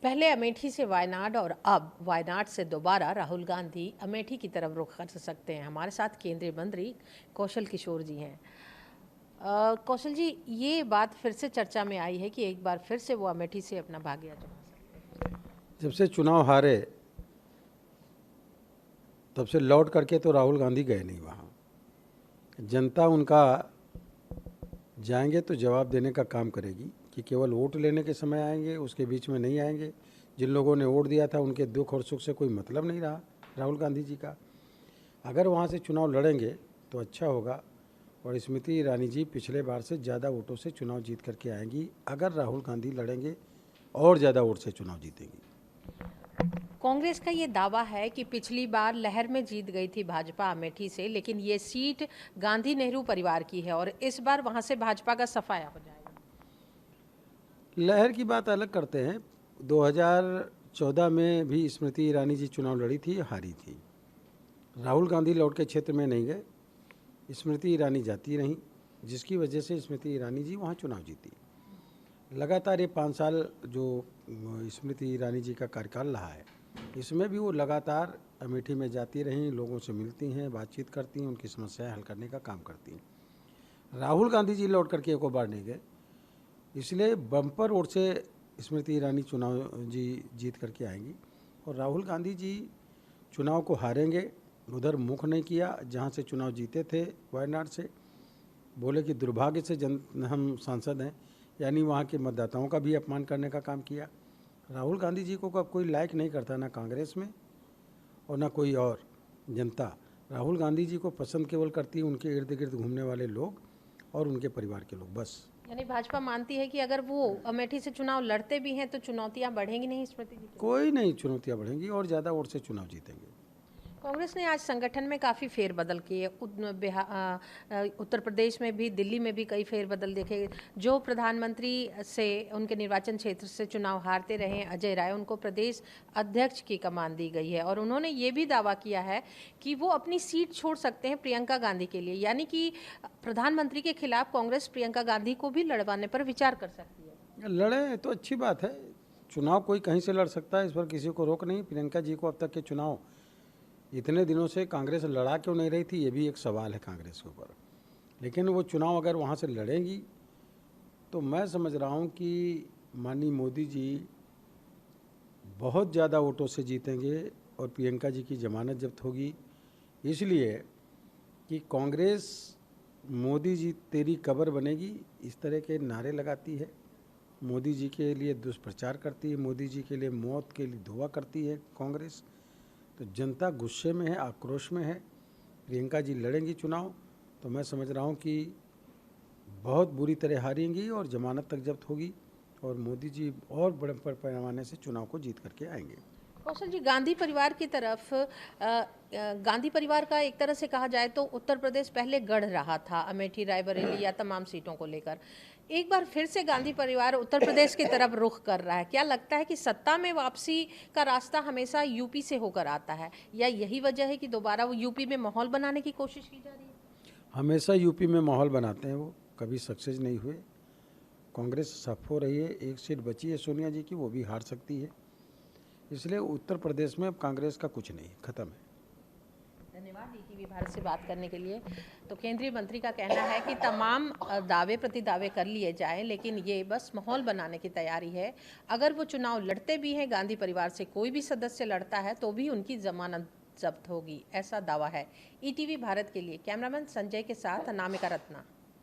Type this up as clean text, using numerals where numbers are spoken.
पहले अमेठी से वायनाड और अब वायनाड से दोबारा राहुल गांधी अमेठी की तरफ रुख कर सकते हैं। हमारे साथ केंद्रीय मंत्री कौशल किशोर जी हैं। कौशल जी, ये बात फिर से चर्चा में आई है कि एक बार फिर से वो अमेठी से अपना भाग्य जमा सकते हैं। जब से चुनाव हारे तब से लौट करके तो राहुल गांधी गए नहीं वहाँ। जनता उनका जाएंगे तो जवाब देने का काम करेगी कि केवल वोट लेने के समय आएंगे, उसके बीच में नहीं आएंगे। जिन लोगों ने वोट दिया था उनके दुख और सुख से कोई मतलब नहीं रहा राहुल गांधी जी का। अगर वहाँ से चुनाव लड़ेंगे तो अच्छा होगा और स्मृति ईरानी जी पिछले बार से ज़्यादा वोटों से चुनाव जीत करके आएंगी। अगर राहुल गांधी लड़ेंगे और ज़्यादा वोट से चुनाव जीतेंगी। कांग्रेस का ये दावा है कि पिछली बार लहर में जीत गई थी भाजपा अमेठी से, लेकिन ये सीट गांधी नेहरू परिवार की है और इस बार वहां से भाजपा का सफाया हो जाएगा। लहर की बात अलग करते हैं। 2014 में भी स्मृति ईरानी जी चुनाव लड़ी थी, हारी थी। राहुल गांधी लौट के क्षेत्र में नहीं गए, स्मृति ईरानी जाती रहीं, जिसकी वजह से स्मृति ईरानी जी वहाँ चुनाव जीती। लगातार ये 5 साल जो स्मृति ईरानी जी का कार्यकाल रहा है, इसमें भी वो लगातार अमेठी में जाती रहीं, लोगों से मिलती हैं, बातचीत करती हैं, उनकी समस्याएं हल करने का काम करती हैं। राहुल गांधी जी लौट करके एक बार नहीं गए, इसलिए बम्पर वोट से स्मृति ईरानी चुनाव जीत करके आएंगी और राहुल गांधी जी चुनाव को हारेंगे। उधर मुख नहीं किया जहां से चुनाव जीते थे, वायनाड से। बोले कि दुर्भाग्य से हम सांसद हैं, यानी वहाँ के मतदाताओं का भी अपमान करने का काम किया। राहुल गांधी जी को अब कोई लायक नहीं करता, ना कांग्रेस में और ना कोई और जनता। राहुल गांधी जी को पसंद केवल करती है उनके इर्द गिर्द घूमने वाले लोग और उनके परिवार के लोग, बस। यानी भाजपा मानती है कि अगर वो अमेठी से चुनाव लड़ते भी हैं तो चुनौतियां बढ़ेंगी नहीं स्मृति जी के लिए? कोई नहीं, चुनौतियाँ बढ़ेंगी और ज़्यादा वोट से चुनाव जीतेंगे। कांग्रेस ने आज संगठन में काफ़ी फेरबदल किए। उत्तर प्रदेश में भी, दिल्ली में भी कई फेरबदल देखे। जो प्रधानमंत्री से उनके निर्वाचन क्षेत्र से चुनाव हारते रहे अजय राय, उनको प्रदेश अध्यक्ष की कमान दी गई है और उन्होंने ये भी दावा किया है कि वो अपनी सीट छोड़ सकते हैं प्रियंका गांधी के लिए। यानी कि प्रधानमंत्री के खिलाफ कांग्रेस प्रियंका गांधी को भी लड़वाने पर विचार कर सकती है। लड़े तो अच्छी बात है, चुनाव कोई कहीं से लड़ सकता है, इस पर किसी को रोक नहीं। प्रियंका जी को अब तक के चुनाव इतने दिनों से कांग्रेस लड़ा क्यों नहीं रही थी, ये भी एक सवाल है कांग्रेस के ऊपर। लेकिन वो चुनाव अगर वहाँ से लड़ेंगी तो मैं समझ रहा हूँ कि माननीय मोदी जी बहुत ज़्यादा वोटों से जीतेंगे और प्रियंका जी की जमानत जब्त होगी। इसलिए कि कांग्रेस मोदी जी तेरी कब्र बनेगी इस तरह के नारे लगाती है, मोदी जी के लिए दुष्प्रचार करती है, मोदी जी के लिए मौत के लिए दुआ करती है कांग्रेस। तो जनता गुस्से में है, आक्रोश में है। प्रियंका जी लड़ेंगी चुनाव तो मैं समझ रहा हूँ कि बहुत बुरी तरह हारेंगी और जमानत तक जब्त होगी और मोदी जी और बड़े पैमाने से चुनाव को जीत करके आएंगे। कौशल जी, गांधी परिवार की तरफ गांधी परिवार का एक तरह से कहा जाए तो उत्तर प्रदेश पहले गढ़ रहा था अमेठी, रायबरेली या तमाम सीटों को लेकर। एक बार फिर से गांधी परिवार उत्तर प्रदेश की तरफ रुख कर रहा है। क्या लगता है कि सत्ता में वापसी का रास्ता हमेशा यूपी से होकर आता है, या यही वजह है कि दोबारा वो यूपी में माहौल बनाने की कोशिश की जा रही है? हमेशा यूपी में माहौल बनाते हैं, वो कभी सक्सेस नहीं हुए। कांग्रेस सफ हो रही है, एक सीट बची है सोनिया जी की, वो भी हार सकती है। इसलिए उत्तर प्रदेश में अब कांग्रेस का कुछ नहीं, खत्म है। धन्यवाद ईटीवी भारत से बात करने के लिए। तो केंद्रीय मंत्री का कहना है कि तमाम दावे प्रति दावे कर लिए जाएं, लेकिन ये बस माहौल बनाने की तैयारी है। अगर वो चुनाव लड़ते भी हैं, गांधी परिवार से कोई भी सदस्य लड़ता है तो भी उनकी जमानत जब्त होगी, ऐसा दावा है। ईटीवी भारत के लिए कैमरामैन संजय के साथ अनामिका रत्ना।